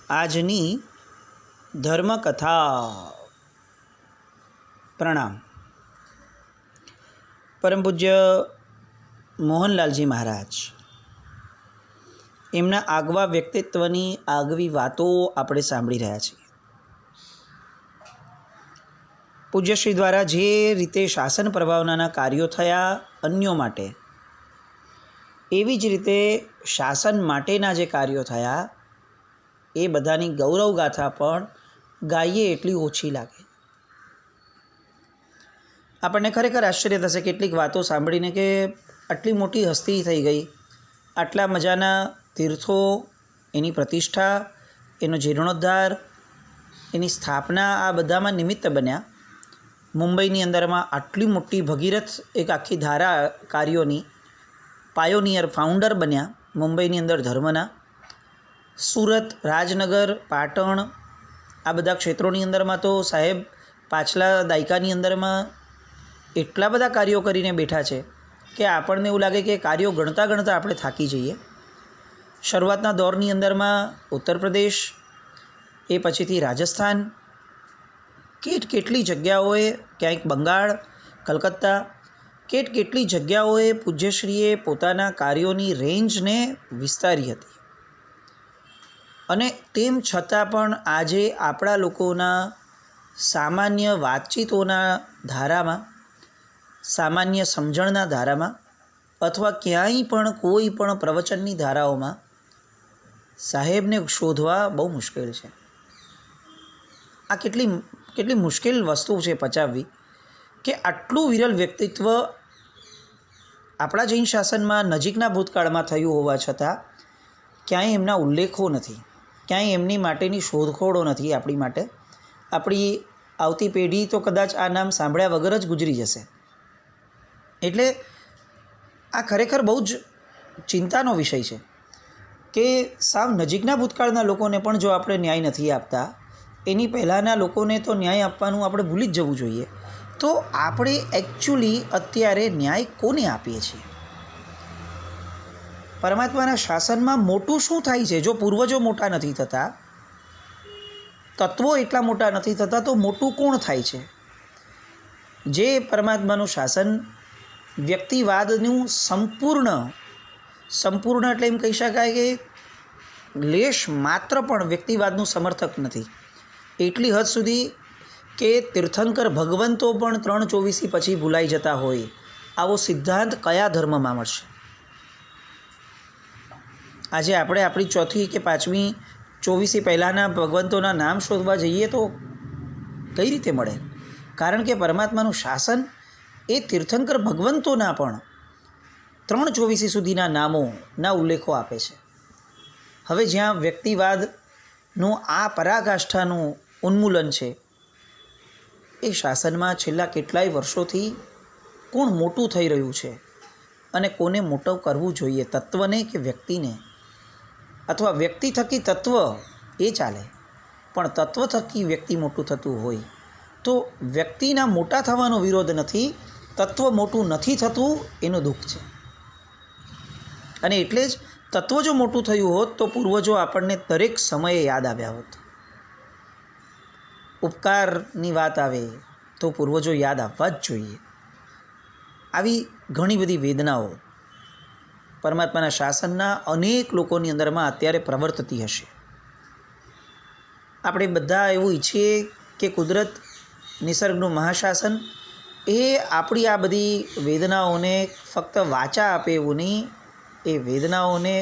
આજની ધર્મકથા. પ્રણામ. પરમ પૂજ્ય મોહનલાલજી મહારાજ, એમના આગવા વ્યક્તિત્વની આગવી વાતો આપણે સાંભળી રહ્યા છીએ. પૂજ્યશ્રી દ્વારા જે રીતે શાસન પ્રભાવનાના કાર્યો થયા અન્યો માટે, એવી જ રીતે શાસન માટેના જે કાર્યો થયા એ બધાની ગૌરવગાથા પણ ગાઈએ એટલી ઓછી લાગે. આપણને ખરેખર આશ્ચર્ય થશે કેટલીક વાતો સાંભળીને કે આટલી મોટી હસ્તી થઈ ગઈ, આટલા મજાના તીર્થો, એની પ્રતિષ્ઠા, એનો જીર્ણોદ્ધાર, એની સ્થાપના આ બધામાં નિમિત્ત બન્યા. મુંબઈની અંદરમાં આટલી મોટી ભગીરથ એક આખી ધારા કાર્યોની પાયોનિયર ફાઉન્ડર બન્યા મુંબઈની અંદર ધર્મના. સુરત, રાજનગર, પાટણ આ બધા ક્ષેત્રોની અંદરમાં તો સાહેબ પાછલા દાયકાની અંદરમાં એટલા બધા કાર્યો કરીને બેઠા છે કે આપણને એવું લાગે કે કાર્યો ગણતા ગણતા આપણે થાકી જઈએ. શરૂઆતના દોરની અંદરમાં ઉત્તર પ્રદેશ, એ પછીથી રાજસ્થાન, કેટલી જગ્યાઓએ, ક્યાંક બંગાળ, કલકત્તા, કેટલી જગ્યાઓએ પૂજ્યશ્રીએ પોતાના કાર્યોની રેન્જને વિસ્તારી હતી. અને તેમ છતાં પણ આજે આપણા લોકોના સામાન્ય વાતચીતોના ધારામાં, સામાન્ય સમજણના ધારામાં, અથવા ક્યાંય પણ કોઈ પણ પ્રવચનની ધારાઓમાં સાહેબને શોધવા બહુ મુશ્કેલ છે. આ કેટલી મુશ્કેલ વસ્તુ છે પચાવવી કે આટલું વિરલ વ્યક્તિત્વ આપણા જૈન શાસનમાં નજીકના ભૂતકાળમાં થયું હોવા છતાં ક્યાંય એમના ઉલ્લેખો નથી, ક્યાંય એમની માટેની શોધખોળો નથી. આપણી માટે આપણી આવતી પેઢી તો કદાચ આ નામ સાંભળ્યા વગર જ ગુજરી જશે. એટલે આ ખરેખર બહુ જ ચિંતાનો વિષય છે કે સાવ નજીકના ભૂતકાળના લોકોને પણ જો આપણે ન્યાય નથી આપતા, એની પહેલાંના લોકોને તો ન્યાય આપવાનું આપણે ભૂલી જ જવું જોઈએ. તો આપણે એકચ્યુઅલી અત્યારે ન્યાય કોને આપીએ છીએ? પરમાત્માના શાસનમાં મોટું શું થાય છે? જો પૂર્વજો મોટા નથી થતા, તત્વો એટલા મોટા નથી થતા, તો મોટું કોણ થાય છે? જે પરમાત્માનું શાસન વ્યક્તિવાદનું સંપૂર્ણ એટલે એમ કહી શકાય કે લેશ માત્ર પણ વ્યક્તિવાદનું સમર્થક નથી. એટલી હદ સુધી કે તીર્થંકર ભગવંતો પણ 324 પછી ભૂલાઈ જતા હોય, આવો સિદ્ધાંત કયા ધર્મમાં મળશે? આજે આપણે આપણી ચોથી કે પાંચમી 24 પહેલાંના ભગવંતોના નામ શોધવા જઈએ તો કઈ રીતે મળે? કારણ કે પરમાત્માનું શાસન એ તીર્થંકર ભગવંતોના પણ 324 સુધીના નામોના ઉલ્લેખો આપે છે. હવે જ્યાં વ્યક્તિવાદનું આ પરાકાષ્ઠાનું ઉન્મૂલન છે, એ શાસનમાં છેલ્લા કેટલાય વર્ષોથી કોણ મોટું થઈ રહ્યું છે અને કોને મોટું કરવું જોઈએ, તત્વને કે વ્યક્તિને? અથવા વ્યક્તિ થકી તત્વ એ ચાલે, પણ તત્વ થકી વ્યક્તિ મોટું થતું હોય તો વ્યક્તિના મોટા થવાનો વિરોધ નથી, તત્વ મોટું નથી થતું એનું દુઃખ છે. અને એટલે જ તત્વ જો મોટું થયું હોત તો પૂર્વજો આપણને દરેક સમયે યાદ આવ્યા હોત. ઉપકારની વાત આવે તો પૂર્વજો યાદ આવવા જ જોઈએ. આવી ઘણી બધી વેદનાઓ પરમાત્માના શાસનના અનેક લોકોની અંદરમાં અત્યારે પ્રવર્તતી હશે. આપણે બધા એવું ઈચ્છીએ કે કુદરત, નિસર્ગનું મહાશાસન એ આપણી આ બધી વેદનાઓને ફક્ત વાચા આપે એવું નહીં, એ વેદનાઓને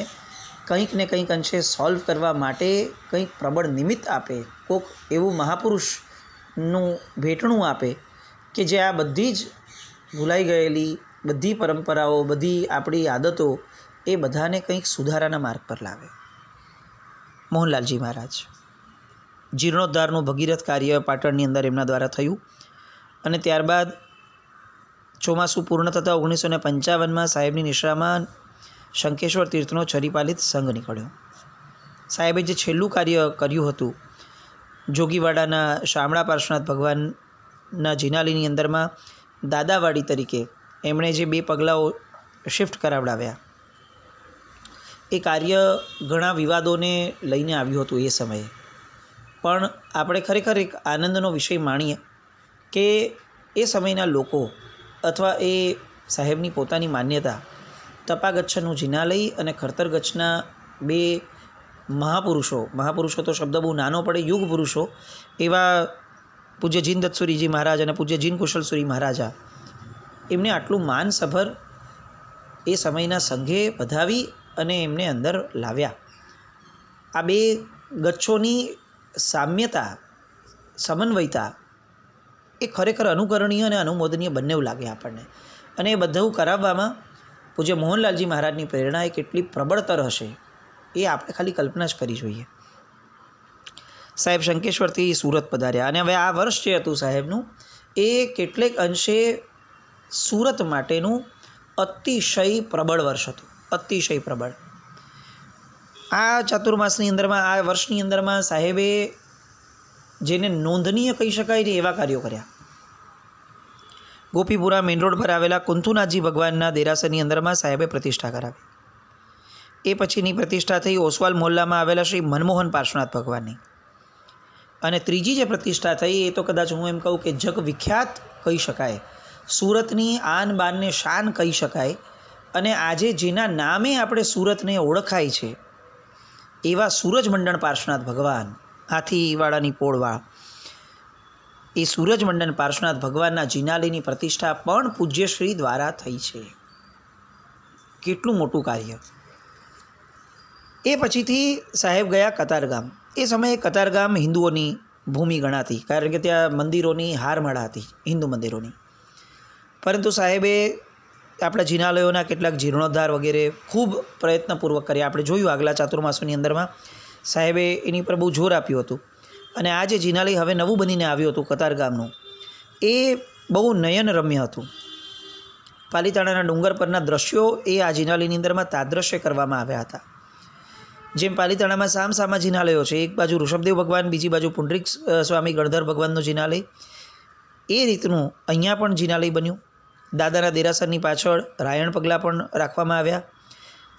કંઈક ને કંઈક અંશે સોલ્વ કરવા માટે કંઈક પ્રબળ નિમિત્ત આપે, કોઈક એવું મહાપુરુષનું ભેટણું આપે કે જે આ બધી જ ભૂલાઈ ગયેલી બધી પરંપરાઓ, બધી આપણી આદતો, એ બધાને કંઈક સુધારાના માર્ગ પર લાવે. મોહનલાલજી મહારાજ, જીર્ણોદ્ધારનું ભગીરથ કાર્ય પાટણની અંદર એમના દ્વારા થયું અને ત્યારબાદ ચોમાસું પૂર્ણ થતાં 1955માં સાહેબની નિશ્રામાં શંખેશ્વર તીર્થનો છરીપાલિત સંઘ નીકળ્યો. સાહેબે જે છેલ્લું કાર્ય કર્યું હતું, જોગીવાડાના શામળા પાર્શ્વનાથ ભગવાનના જિનાલીની અંદરમાં દાદાવાડી તરીકે એમણે જે 2 પગલાઓ શિફ્ટ કરાવડાવ્યા, એ કાર્ય ઘણા વિવાદોને લઈને આવ્યું હતું એ સમયે. પણ આપણે ખરેખર એક આનંદનો વિષય માણીએ કે એ સમયના લોકો અથવા એ સાહેબની પોતાની માન્યતા તપાગચ્છનું જિનાલય અને ખરતરગચ્છના બે મહાપુરુષો તો શબ્દ બહુ નાનો પડે, યુગ પુરુષો એવા પૂજ્ય જીન દત્તસુરીજી મહારાજ અને પૂજ્ય જીન કુશલસુરી મહારાજા, એમને આટલું માનસભર એ સમયના સંઘે વધાવી અને એમને અંદર લાવ્યા. આ બે ગચ્છોની સામ્યતા, સમન્વયતા એ ખરેખર અનુકરણીય અને અનુમોદનીય બંને લાગે આપણને. અને એ બધું કરાવવામાં પૂજ્ય મોહનલાલજી મહારાજની પ્રેરણા એ કેટલી પ્રબળતર હશે એ આપણે ખાલી કલ્પના જ કરી જોઈએ. સાહેબ શંકેશ્વરથી સુરત પધાર્યા અને હવે આ વર્ષ જે હતું સાહેબનું એ કેટલેક અંશે સુરત માટેનું અતિશય પ્રબળ વર્ષ હતું, અતિશય પ્રબળ. આ ચાતુર્માસની અંદરમાં, આ વર્ષની અંદરમાં સાહેબે જેને નોંધનીય કહી શકાય ને એવા કાર્યો કર્યા. ગોપીપુરા મેઇન રોડ પર આવેલા કુંથુનાથજી ભગવાનના દેરાસરની અંદરમાં સાહેબે પ્રતિષ્ઠા કરાવી. એ પછીની પ્રતિષ્ઠા થઈ ઓસવાલ મોહલ્લામાં આવેલા શ્રી મનમોહન પાર્શ્વનાથ ભગવાનની. અને ત્રીજી જે પ્રતિષ્ઠા થઈ એ તો કદાચ હું એમ કહું કે જગ વિખ્યાત કહી શકાય, સુરતની આન બાનને શાન કહી શકાય. અને આજે જેના નામે આપણે સુરતને ઓળખાય છે એવા સૂરજમંડળ પાર્શ્વનાથ ભગવાન, હાથીવાળાની પોળવા, એ સૂરજમંડળ પાર્શ્વનાથ ભગવાનના જિનાલયની પ્રતિષ્ઠા પણ પૂજ્યશ્રી દ્વારા થઈ છે. કેટલું મોટું કાર્ય. એ પછીથી સાહેબ ગયા કતારગામ. એ સમયે કતારગામ હિન્દુઓની ભૂમિ ગણાતી, કારણ કે ત્યાં મંદિરોની હારમાળા હતી, હિન્દુ મંદિરોની. પરંતુ સાહેબે આપણા જિનાલયોના કેટલાક જીર્ણોદ્ધાર વગેરે ખૂબ પ્રયત્નપૂર્વક કર્યા. આપણે જોયું આગલા ચાતુર્માસોની અંદરમાં સાહેબે એની પર બહુ જોર આપ્યું હતું. અને આ જે જિનાલય હવે નવું બનીને આવ્યું હતું કતારગામનું, એ બહુ નયનરમ્ય હતું. પાલીતાણાના ડુંગર પરના દ્રશ્યો એ આ જિનાલયની અંદરમાં તાદ્રશ્ય કરવામાં આવ્યા હતા. જેમ પાલીતાણામાં સામસામા જિનાલયો છે, એક બાજુ ઋષભદેવ ભગવાન, બીજી બાજુ પુંડરીક સ્વામી ગણધર ભગવાનનું જિનાલય, એ રીતનું અહીંયા પણ જિનાલય બન્યું. દાદાના દેરાસરની પાછળ રાયણ પગલાં પણ રાખવામાં આવ્યા.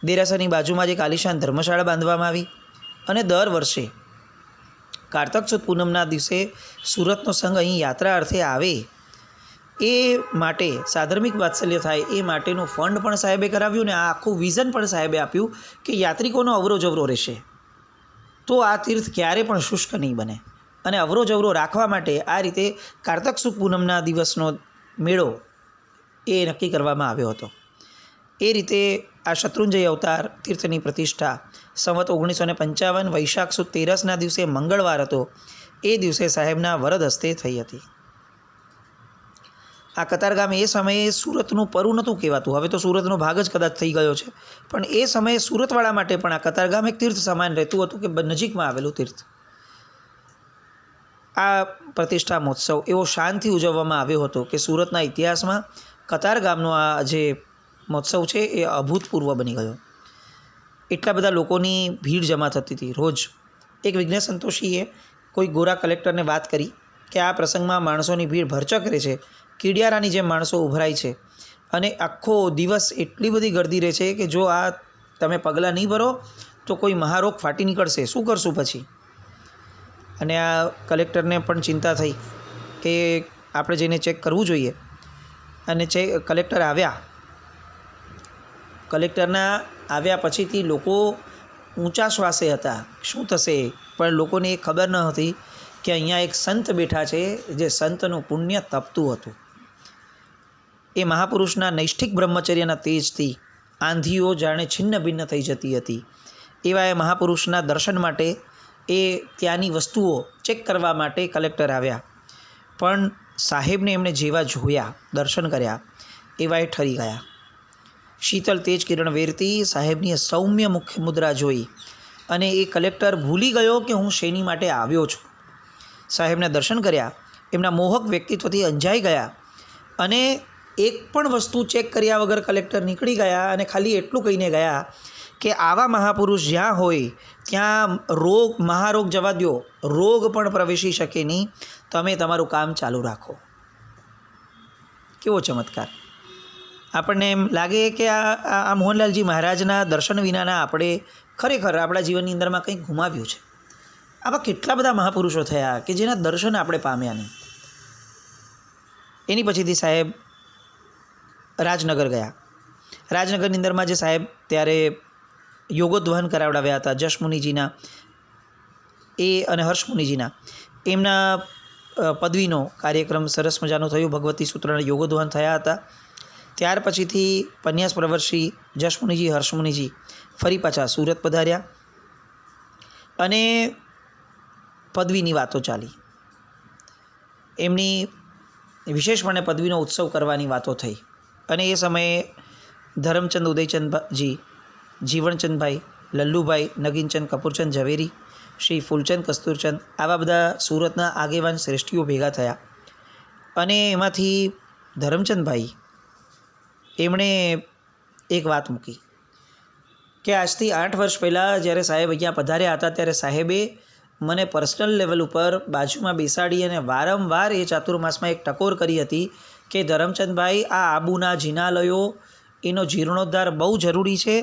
દેરાસરની બાજુમાં જ એક આલિશાન ધર્મશાળા બાંધવામાં આવી. અને દર વર્ષે કારતક સુદ પૂનમના દિવસે સુરતનો સંઘ અહીં યાત્રા અર્થે આવે એ માટે, સાધર્મિક વાત્સલ્ય થાય એ માટેનું ફંડ પણ સાહેબે કરાવ્યું. ને આ આખું વિઝન પણ સાહેબે આપ્યું કે યાત્રિકોનો અવરોજવરો રહેશે તો આ તીર્થ ક્યારે પણ શુષ્ક નહીં બને. અને અવરોજવરો રાખવા માટે આ રીતે કારતક સુદ પૂનમના દિવસનો મેળો એ નક્કી કરવામાં આવ્યો હતો. એ રીતે આ શત્રુંજય અવતાર તીર્થની પ્રતિષ્ઠા સંવત 1955 વૈશાખ સુદ 13ના દિવસે મંગળવાર હતો, એ દિવસે સાહેબના વરદ હસ્તે થઈ હતી. આ કતારગામ એ સમયે સુરતનું પરું નહોતું કહેવાતું, હવે તો સુરતનો ભાગ જ કદાચ થઈ ગયો છે, પણ એ સમયે સુરતવાળા માટે પણ આ કતારગામ એક તીર્થ સમાન રહેતું હતું કે નજીકમાં આવેલું તીર્થ. આ પ્રતિષ્ઠા મહોત્સવ એવો શાનથી ઉજવવામાં આવ્યો હતો કે સુરતના ઇતિહાસમાં કતારગામનો આ જે મહોત્સવ છે એ અભૂતપૂર્વ બની ગયો. એટલા બધા લોકોની ભીડ જમા થતી હતી રોજ. એક વિઘ્નેશ સંતોષીએ કોઈ ગોરા કલેક્ટરને વાત કરી કે આ પ્રસંગમાં માણસોની ભીડ ભરચક રહે છે, કીડિયારાની જેમ માણસો ઉભરાય છે અને આખો દિવસ એટલી બધી ગર્દી રહે છે કે જો આ તમે પગલાં નહીં ભરો તો કોઈ મહારોગ ફાટી નીકળશે, શું કરશું પછી? અને આ કલેક્ટરને પણ ચિંતા થઈ કે આપણે જઈને ચેક કરવું જોઈએ. અને કલેક્ટર આવ્યા. કલેક્ટરના આવ્યા પછીથી લોકો ઊંચા શ્વાસે હતા, શું થશે? પણ લોકોને એ ખબર ન હતી કે અહીંયા એક સંત બેઠા છે જે સંતનું પુણ્ય તપતું હતું. એ મહાપુરુષના નૈષ્ઠિક બ્રહ્મચર્યના તેજથી આંધીઓ જાણે છિન્ન ભિન્ન થઈ જતી હતી. એવા એ મહાપુરુષના દર્શન માટે એ ત્યાંની વસ્તુઓ ચેક કરવા માટે કલેક્ટર આવ્યા. પણ સાહેબને એમણે જેવા જોયા, દર્શન કર્યા, એવા એ ઠરી ગયા. શીતળ તેજ કિરણ વેરતી સાહેબની સૌમ્ય મુખ્ય મુદ્રા જોઈ અને એ કલેક્ટર ભૂલી ગયો કે હું શેની માટે આવ્યો છું. સાહેબને દર્શન કર્યા, એમના મોહક વ્યક્તિત્વથી અંજાઈ ગયા અને એક પણ વસ્તુ ચેક કર્યા વગર કલેક્ટર નીકળી ગયા. અને ખાલી એટલું કહીને ગયા કે આવા મહાપુરુષ જ્યાં હોય ત્યાં મહારોગ જવા દો, રોગ પણ પ્રવેશી શકે નહીં, તમે તમારું કામ ચાલુ રાખો. કેવો ચમત્કાર! આપણને એમ લાગે કે આ મોહનલાલજી મહારાજના દર્શન વિનાના આપણે ખરેખર આપણા જીવનની અંદરમાં કંઈક ગુમાવ્યું છે. આવા કેટલા બધા મહાપુરુષો થયા કે જેના દર્શન આપણે પામ્યા નહીં. એની પછીથી સાહેબ રાજનગર ગયા. રાજનગરની અંદરમાં જે સાહેબ ત્યારે યોગોદ્વહન કરાવડાવ્યા હતા જશમુનિજીના એ અને હર્ષમુનિજીના, એમના પદવીનો કાર્યક્રમ સરસ મજાનો થયો. ભગવતી સૂત્રના યોગોદ્વહન થયા હતા. ત્યાર પછીથી પન્યાસ પ્રવર્ષી જશમુનિજી હર્ષમુનિજી ફરી પાછા સુરત પધાર્યા અને પદવીની વાતો ચાલી. એમની વિશેષપણે પદવીનો ઉત્સવ કરવાની વાતો થઈ અને એ સમયે ધરમચંદ ઉદયચંદજી, જીવણચંદભાઈ, લલ્લુભાઈ, નગીનચંદ કપૂરચંદ ઝવેરી, શ્રી ફૂલચંદ કસ્તુરચંદ, આવા બધા સુરતના આગેવાન શ્રેષ્ઠીઓ ભેગા થયા અને એમાંથી ધરમચંદભાઈ એમણે એક વાત મૂકી કે આજથી 8 વર્ષ પહેલાં જ્યારે સાહેબ અહીંયા પધાર્યા હતા ત્યારે સાહેબે મને પર્સનલ લેવલ ઉપર બાજુમાં બેસાડી અને વારંવાર એ ચાતુર્માસમાં એક ટકોર કરી હતી કે ધરમચંદભાઈ, આ આબુના જિનાલયો એનો જીર્ણોદ્ધાર બહુ જરૂરી છે.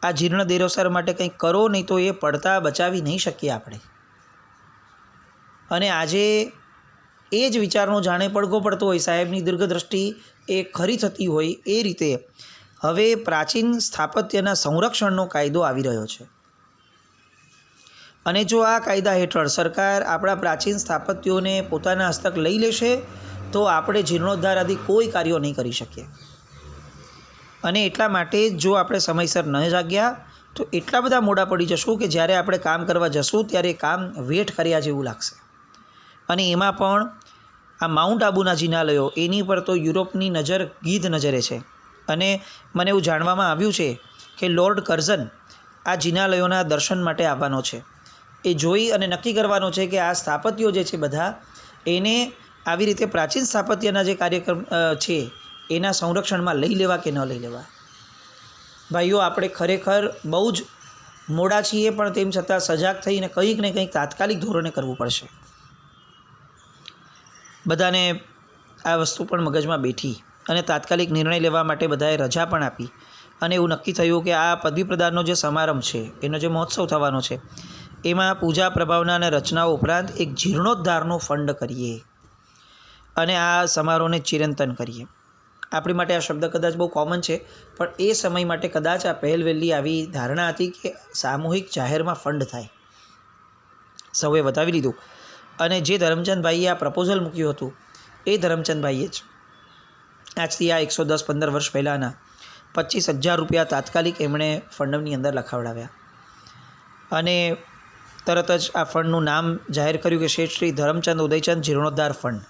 આ જીર્ણ દેરોસર માટે કંઈક કરો, નહીં તો એ પડતા બચાવી નહીં શકીએ આપણે. અને આજે એ જ વિચારનો જાણે પડઘો પડતો હોય, સાહેબની દીર્ઘદ્રષ્ટિ એ ખરી થતી હોય એ રીતે હવે પ્રાચીન સ્થાપત્યના સંરક્ષણનો કાયદો આવી રહ્યો છે. અને જો આ કાયદા હેઠળ સરકાર આપણા પ્રાચીન સ્થાપત્યોને પોતાના હસ્તક લઈ લેશે તો આપણે જીર્ણોદ્ધાર આદિ કોઈ કાર્યો નહીં કરી શકીએ. અને એટલા માટે જો આપણે સમયસર ન જાગ્યા તો એટલા બધા મોડા પડી જશું કે જ્યારે આપણે કામ કરવા જશું ત્યારે કામ વેઠ કર્યા જેવું લાગશે. અને એમાં પણ આ માઉન્ટ આબુના જિનાલયો, એની પર તો યુરોપની નજર ગીધ નજરે છે. અને મને એવું જાણવામાં આવ્યું છે કે લોર્ડ કર્ઝન આ જિનાલયોના દર્શન માટે આવવાનો છે. એ જોઈ અને નક્કી કરવાનો છે કે આ સ્થાપત્યો જે છે બધા એને આવી રીતે પ્રાચીન સ્થાપત્યના જે કાર્યક્રમ છે એના સંરક્ષણમાં લઈ લેવા કે ન લઈ લેવા. ભાઈઓ, આપણે ખરેખર બહુ જ મોડા છીએ, પણ તેમ છતાં સજાગ થઈને કંઈક ને કંઈક તાત્કાલિક ધોરણે કરવું પડશે. બધાને આ વસ્તુ પણ મગજમાં બેઠી અને તાત્કાલિક નિર્ણય લેવા માટે બધાએ રજા પણ આપી અને એવું નક્કી થયું કે આ પદવી પ્રદાનનો જે સમારંભ છે, એનો જે મહોત્સવ થવાનો છે, એમાં પૂજા પ્રભાવના અને રચનાઓ ઉપરાંત એક જીર્ણોદ્ધારનો ફંડ કરીએ અને આ સમારોહને ચિરંતન કરીએ. આપણી માટે આ શબ્દ કદાચ બહુ કોમન છે, પણ એ સમય માટે કદાચ આ પહેલવહેલી આવી ધારણા હતી કે સામૂહિક જાહેરમાં ફંડ થાય. સૌએ બતાવી લીધું અને જે ધરમચંદભાઈએ આ પ્રપોઝલ મૂક્યું હતું એ ધરમચંદભાઈએ જ આજથી આ 110-15 વર્ષ પહેલાંના 25,000 રૂપિયા તાત્કાલિક એમણે ફંડની અંદર લખાવડાવ્યા અને તરત જ આ ફંડનું નામ જાહેર કર્યું કે શેઠ શ્રી ધરમચંદ ઉદયચંદ જીર્ણોદ્ધાર ફંડ.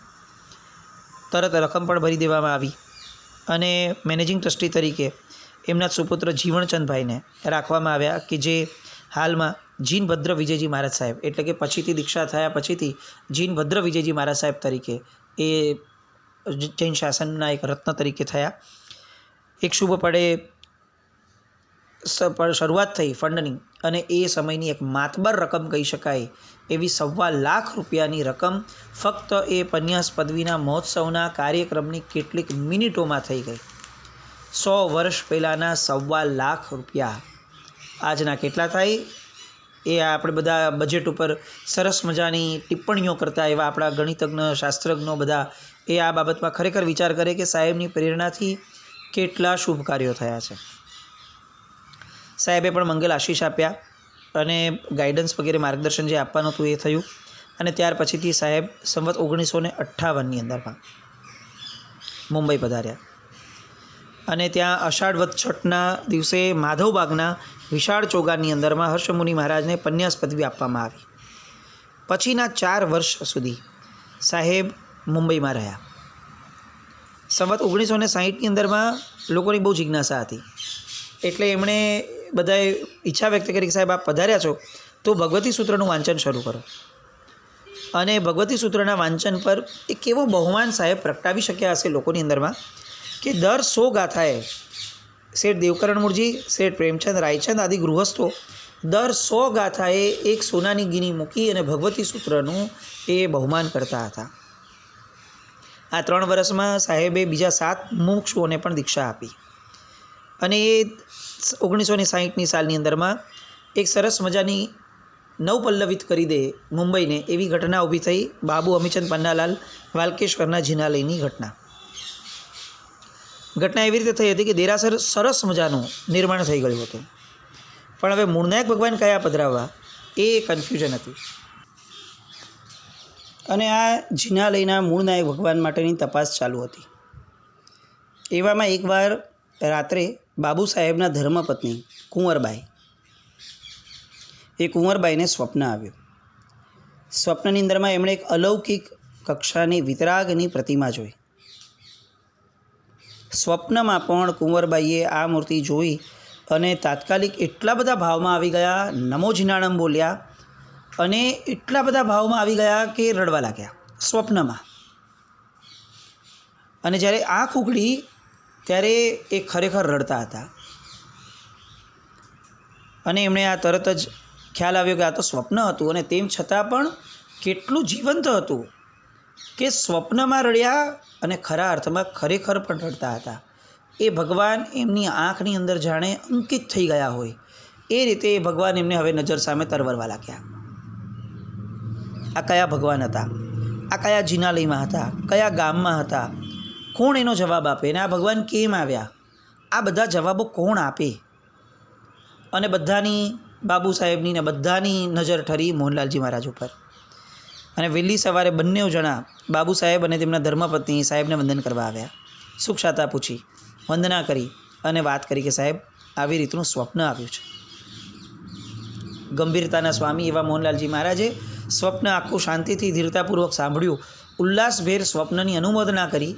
તરત રકમ પણ ભરી દેવામાં આવી અને મેનેજિંગ ટ્રસ્ટી તરીકે એમના સુપુત્ર જીવણચંદભાઈને રાખવામાં આવ્યા કે જે હાલમાં જીનભદ્ર વિજયજી મહારાજ સાહેબ, એટલે કે પછીથી દીક્ષા થયા પછીથી જીનભદ્ર વિજયજી મહારાજ સાહેબ તરીકે એ જૈન શાસનના એક રત્ન તરીકે થયા. એક શુભ પડે શરૂઆત થઈ ફંડની અને એ સમયની એક માતબર રકમ કહી શકાય એવી 1.25 લાખ રૂપિયાની રકમ ફક્ત એ પન્યાસ પદવીના મહોત્સવના કાર્યક્રમની કેટલીક મિનિટોમાં થઈ ગઈ. 100 વર્ષ પહેલાંના 1.25 લાખ રૂપિયા આજના કેટલા થાય એ આપણે બધા બજેટ ઉપર સરસ મજાની ટિપ્પણીઓ કરતા એવા આપણા ગણિતજ્ઞ, શાસ્ત્રજ્ઞો બધા એ આ બાબતમાં ખરેખર વિચાર કરે કે સાહેબની પ્રેરણાથી કેટલા શુભ કાર્યો થયા છે. સાહેબે પણ મંગલ આશીષ આપ્યા અને ગાઈડન્સ વગેરે માર્ગદર્શન જે આપવાનું હતું એ થયું. અને ત્યાર પછીથી સાહેબ સંવત 1958ની અંદરમાં મુંબઈ પધાર્યા અને ત્યાં અષાઢ વદ છઠના દિવસે માધવબાગના વિશાળ ચોગાની અંદરમાં હર્ષમુનિ મહારાજને પન્યાસ પદવી આપવામાં આવી. પછીના 4 વર્ષ સુધી સાહેબ મુંબઈમાં રહ્યા. સંવત 1960ની અંદરમાં લોકોની બહુ જિજ્ઞાસા હતી એટલે એમણે બધાએ ઈચ્છા વ્યક્ત કરી કે સાહેબ આપ પધાર્યા છો તો ભગવતી સૂત્રનું વાંચન શરૂ કરો. અને ભગવતી સૂત્રના વાંચન પર એક એવો બહુમાન સાહેબ પ્રગટાવી શક્યા હશે લોકોની અંદરમાં કે દર 100 ગાથાએ શેઠ દેવકરણમૂળજી, શેઠ પ્રેમચંદ રાયચંદ આદિ ગૃહસ્થો દર 100 ગાથાએ એક સોનાની ગીની મૂકી અને ભગવતી સૂત્રનું એ બહુમાન કરતા હતા. આ 3 વર્ષમાં સાહેબે બીજા 7 મુમુક્ષુઓને પણ દીક્ષા આપી. અને એ 1960ની સાલની અંદરમાં એક સરસ મજાની નવપલ્લવિત કરી દે મુંબઈને એવી ઘટના ઊભી થઈ, બાબુ અમીચંદ પન્નાલાલ વાલકેશ્વરના જિનાલયની ઘટના એવી રીતે થઈ હતી કે દેરાસર સરસ મજાનું નિર્માણ થઈ ગયું હતું, પણ હવે મૂળનાયક ભગવાન કયા પધરાવવા એ કન્ફ્યુઝન હતી. અને આ જિનાલયના મૂળનાયક ભગવાન માટેની તપાસ ચાલુ હતી. એવામાં એકવાર રાત્રે બાબુ સાહેબના ધર્મપત્ની કુંવરબાઈ, એ કુંવરબાઈને સ્વપ્ન આવ્યું. સ્વપ્નની અંદરમાં એમણે એક અલૌકિક કક્ષાની વિતરાગની પ્રતિમા જોઈ. સ્વપ્નમાં પણ કુંવરબાઈએ આ મૂર્તિ જોઈ અને તાત્કાલિક એટલા બધા ભાવમાં આવી ગયા, નમો જીનાણમ બોલ્યા અને એટલા બધા ભાવમાં આવી ગયા કે રડવા લાગ્યા સ્વપ્નમાં. અને જ્યારે આંખ ઉઘડી ત્યારે એ ખરેખર રડતા હતા. અને એમણે આ તરત જ ખ્યાલ આવ્યો કે આ તો સ્વપ્ન હતું, અને તેમ છતાં પણ કેટલું જીવંત હતું કે સ્વપ્નમાં રડ્યા અને ખરા અર્થમાં ખરેખર પણ રડતા હતા. એ ભગવાન એમની આંખની અંદર જાણે અંકિત થઈ ગયા હોય એ રીતે એ ભગવાન એમને હવે નજર સામે તરવરવા લાગ્યા. આ કયા ભગવાન હતા? આ કયા જિનાલયમાં હતા? કયા ગામમાં હતા? કોણ એનો જવાબ આપે? અને આ ભગવાન કેમ આવ્યા? આ બધા જવાબો કોણ આપે? અને બધાની, બાબુ સાહેબની ને બધાની નજર ઠરી મોહનલાલજી મહારાજ ઉપર. અને વહેલી સવારે બંને જણા, બાબુ સાહેબ અને તેમના ધર્મપત્ની, સાહેબને વંદન કરવા આવ્યા. સુખ શાતા પૂછી, વંદના કરી અને વાત કરી કે સાહેબ આવી રીતનું સ્વપ્ન આવ્યું છે. ગંભીરતાના સ્વામી એવા મોહનલાલજી મહારાજે સ્વપ્ન આખું શાંતિથી ધીરતાપૂર્વક સાંભળ્યું, ઉલ્લાસભેર સ્વપ્નની અનુમોદના કરી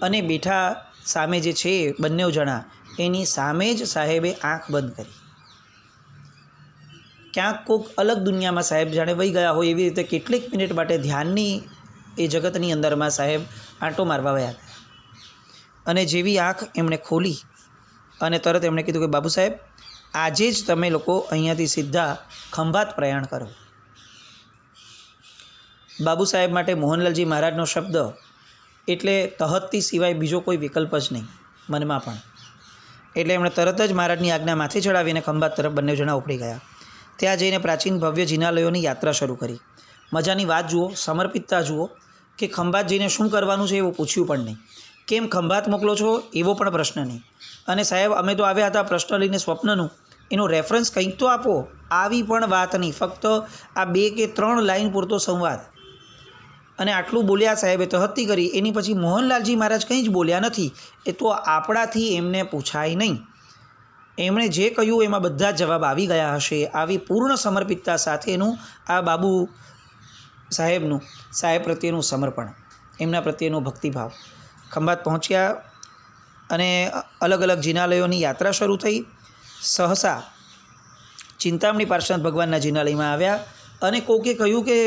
અને બેઠા સામે જે છે બંને જણા, એની સામે જ સાહેબે આંખ બંધ કરી. ક્યાંક કોઈક અલગ દુનિયામાં સાહેબ જાણે વહી ગયા હોય એવી રીતે કેટલીક મિનિટ માટે ધ્યાનની એ જગતની અંદરમાં સાહેબ આંટો મારવા વયા ગયા. અને જેવી આંખ એમણે ખોલી અને તરત એમણે કીધું કે બાબુ સાહેબ, આજે જ તમે લોકો અહીંયાથી સીધા ખંભાત પ્રયાણ કરો. બાબુ સાહેબ માટે મોહનલાલજી મહારાજનો શબ્દ એટલે તહતથી સિવાય બીજો કોઈ વિકલ્પ જ નહીં મનમાં પણ. એટલે એમણે તરત જ મહારાજની આજ્ઞા માથે ચડાવીને ખંભાત તરફ બંને જણા ઉપડી ગયા. ત્યાં જઈને પ્રાચીન ભવ્ય જિનાલયોની યાત્રા શરૂ કરી. મજાની વાત જુઓ, સમર્પિતતા જુઓ કે ખંભાત જઈને શું કરવાનું છે એવું પૂછ્યું પણ નહીં. કેમ ખંભાત મોકલો છો એવો પણ પ્રશ્ન નહીં. અને સાહેબ અમે તો આવ્યા હતા પ્રશ્ન લઈને સ્વપ્નનું, એનું રેફરન્સ કંઈક તો આપો, આવી પણ વાત નહીં. ફક્ત આ 2 કે 3 લાઈન પૂરતો સંવાદ. અને આટલું બોલ્યા સાહેબે તહત્તી કરી. એની પછી મોહનલાલજી મહારાજ કંઈ જ બોલ્યા નથી. એ તો આપણાથી એમને પૂછાય નહીં. એમણે જે કહ્યું એમાં બધા જવાબ આવી ગયા હશે. આવી પૂર્ણ સમર્પિતતા સાથેનું આ બાબુ સાહેબનું સાહેબ પ્રત્યેનું સમર્પણ, એમના પ્રત્યેનો ભક્તિભાવ. ખંભાત પહોંચ્યા અને અલગ અલગ જિનાલયોની યાત્રા શરૂ થઈ. સહસા ચિંતામણી પાર્ષદ ભગવાનના જિનાલયમાં આવ્યા અને કોકે કહ્યું કે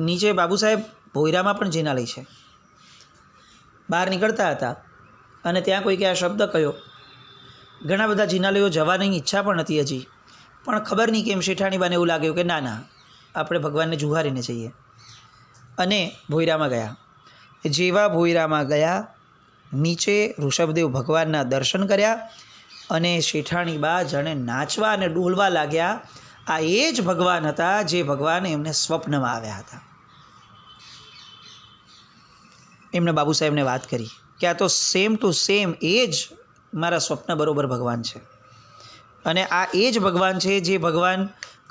નીચે બાબુ સાહેબ ભોયરામાં પણ જિનાલય છે. બહાર નીકળતા હતા અને ત્યાં કોઈકે આ શબ્દ કહ્યો. ઘણા બધા જિનાલયો જવાની ઈચ્છા પણ નથી હજી, પણ ખબર નહીં કેમ શેઠાણીબાને એવું લાગ્યું કે ના ના આપણે ભગવાનને જુહારીને જઈએ. અને ભોયરામાં ગયા. જેવા ભોયરામાં ગયા, નીચે ઋષભદેવ ભગવાનના દર્શન કર્યા અને શેઠાણીબા જાણે નાચવા અને ડોલવા લાગ્યા. આ એ જ ભગવાન હતા જે ભગવાન એમને સ્વપ્નમાં આવ્યા હતા. એમણે બાબુ સાહેબને વાત કરી કે આ તો સેમ ટુ સેમ એ જ મારા સ્વપ્ન બરોબર ભગવાન છે. અને આ એ જ ભગવાન છે જે ભગવાન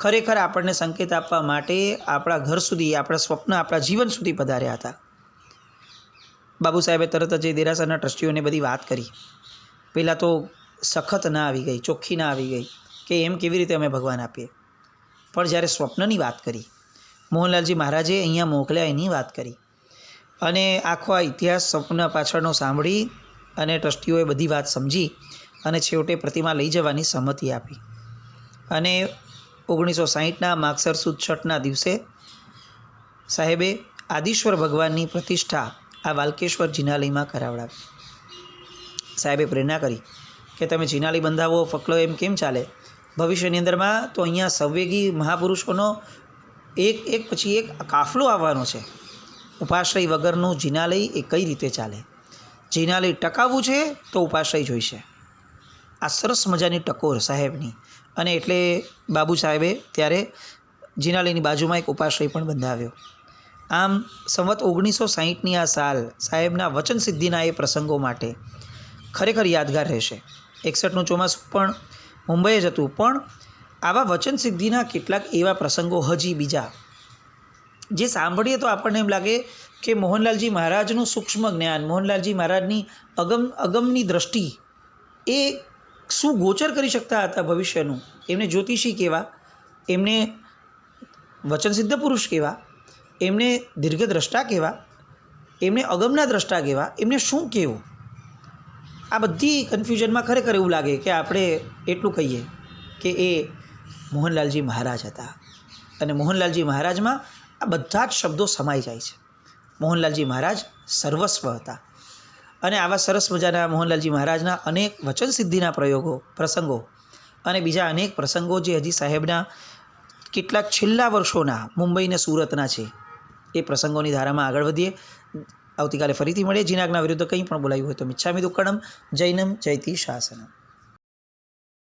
ખરેખર આપણને સંકેત આપવા માટે આપણા ઘર સુધી, આપણા સ્વપ્ન, આપણા જીવન સુધી પધાર્યા હતા. બાબુ સાહેબે તરત જ એ દેરાસરના ટ્રસ્ટીઓને બધી વાત કરી. પહેલાં તો સખત ના આવી ગઈ, ચોખ્ખી ના આવી ગઈ કે એમ કેવી રીતે અમે ભગવાન આપીએ. પણ જ્યારે સ્વપ્નની વાત કરી, મોહનલાલજી મહારાજે અહીંયા મોકલ્યા એની વાત કરી અને આખો આ ઇતિહાસ સ્વપ્ન પાછળનો સાંભળી અને ટ્રસ્ટીઓએ બધી વાત સમજી અને છેવટે પ્રતિમા લઈ જવાની સંમતિ આપી. અને 1960ના માગસર સુદ છઠના દિવસે સાહેબે આદિશ્વર ભગવાનની પ્રતિષ્ઠા આ વાલકેશ્વર જિનાલયમાં કરાવડાવી. સાહેબે પ્રેરણા કરી કે તમે જિનાલય બંધાવો, ફકલો એમ કેમ ચાલે? ભવિષ્યની અંદરમાં તો અહીંયા સંવેગી મહાપુરુષોનો એક પછી એક કાફલો આવવાનો છે. ઉપાશ્રય વગરનું જિનાલય એ કઈ રીતે ચાલે? જિનાલય ટકાવવું છે તો ઉપાશ્રય જોઈશે. આ સરસ મજાની ટકોર સાહેબની. અને એટલે બાબુ સાહેબે ત્યારે જિનાલયની બાજુમાં એક ઉપાશ્રય પણ બંધાવ્યો. આમ સંવત 1960ની આ સાલ સાહેબના વચન સિદ્ધિના એ પ્રસંગો માટે ખરેખર યાદગાર રહેશે. 61નું ચોમાસું પણ મુંબઈ જ હતું, પણ આવા વચન સિદ્ધિના કેટલાક એવા પ્રસંગો હજી બીજા જે સાંભળીએ તો આપણને એમ લાગે કે મોહનલાલજી મહારાજનું સૂક્ષ્મ જ્ઞાન, મોહનલાલજી મહારાજની અગમની દ્રષ્ટિ એ શું ગોચર કરી શકતા હતા ભવિષ્યનું. એમને જ્યોતિષી કહેવા, એમને વચનસિદ્ધ પુરુષ કહેવા, એમને દીર્ઘદ્રષ્ટા કહેવા, એમને અગમના દ્રષ્ટા કહેવા, એમને શું કહેવું? આ બધી કન્ફ્યુઝનમાં ખરેખર એવું લાગે કે આપણે એટલું કહીએ કે એ મોહનલાલજી મહારાજ હતા. અને મોહનલાલજી મહારાજમાં આ બધા જ શબ્દો સમાઈ જાય છે. મોહનલાલજી મહારાજ સર્વસ્વ હતા. અને આવા સરસ મજાના મોહનલાલજી મહારાજના અનેક વચન સિદ્ધિના પ્રસંગો અને બીજા અનેક પ્રસંગો જે હજી સાહેબના કેટલાક છેલ્લા વર્ષોના મુંબઈ અને સુરતના છે, એ પ્રસંગોની ધારામાં આગળ વધીએ. આવતીકાલે ફરીથી મળીએ. જીનાજ્ઞા વિરુદ્ધ કંઈ પણ બોલાયું હોય તો મિચ્છામિ દુક્કડમ. જૈનમ જયતિ શાસનમ.